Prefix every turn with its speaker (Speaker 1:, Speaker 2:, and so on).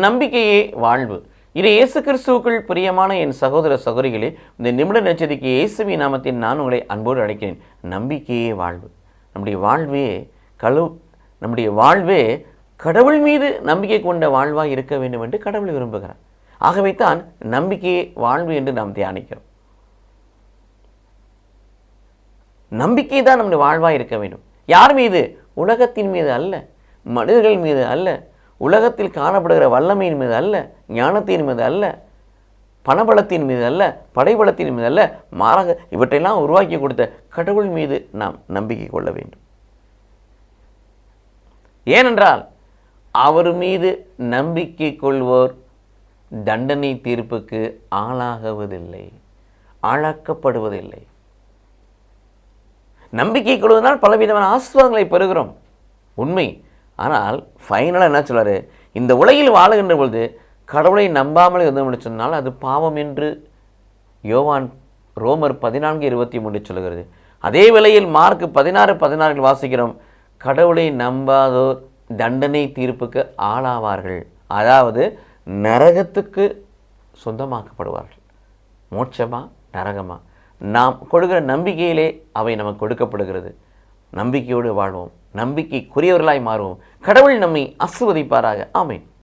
Speaker 1: நம்பிக்கையே வாழ்வு. இது இயேசு கிறிஸ்துவுக்குள் பிரியமான என் சகோதர சகோதரிகளே, இந்த நிமிட நட்சத்திரக்கு இயேசுவின் நாமத்தில் நான் உங்களை அன்போடு அழைக்கிறேன். நம்பிக்கையே வாழ்வு. நம்முடைய வாழ்வே கடவுள் மீது நம்பிக்கை கொண்ட வாழ்வாக இருக்க வேண்டும் என்று கடவுள் விரும்புகிறார். ஆகவே தான் நம்பிக்கையே வாழ்வு என்று நாம் தியானிக்கிறோம். நம்பிக்கை தான் நம்முடைய வாழ்வாக இருக்க வேண்டும். யார் மீது? உலகத்தின் மீது அல்ல, மனிதர்கள் மீது அல்ல, உலகத்தில் காணப்படுகிற வல்லமையின் மீது அல்ல, ஞானத்தின் மீது அல்ல, பணபலத்தின் மீது அல்ல, படைபலத்தின் மீது அல்ல, மாறாக இவற்றையெல்லாம் உருவாக்கி கொடுத்த கடவுள் மீது நாம் நம்பிக்கை கொள்ள வேண்டும். ஏனென்றால் அவர் மீது நம்பிக்கை கொள்வோர் தண்டனை தீர்ப்புக்கு ஆளாக்கப்படுவதில்லை. நம்பிக்கை கொள்வதனால் பலவிதமான ஆசீர்வாதங்களை பெறுகிறோம், உண்மை. ஆனால் ஃபைனலாக என்ன சொல்றாரு? இந்த உலகில் வாழுகின்ற பொழுது கடவுளை நம்பாமல் இருந்தோம் என்று சொன்னால் அது பாவம் என்று ரோமர் 14:23 சொல்கிறது. அதே வேளையில் மார்க் 16:16 வாசிக்கிறோம், கடவுளை நம்பாதோர் தண்டனை தீர்ப்புக்கு ஆளாவார்கள், அதாவது நரகத்துக்கு சொந்தமாக்கப்படுவார்கள். மோட்சமா நரகமா? நாம் கொடுக்கிற நம்பிக்கையிலே அவை நமக்கு கொடுக்கப்படுகிறது. நம்பிக்கையோடு வாழ்வோம், நம்பிக்கைக்குரியவர்களாய் மாறுவோம். கடவுள் நம்மை ஆசீர்வதிப்பாராக. ஆமென்.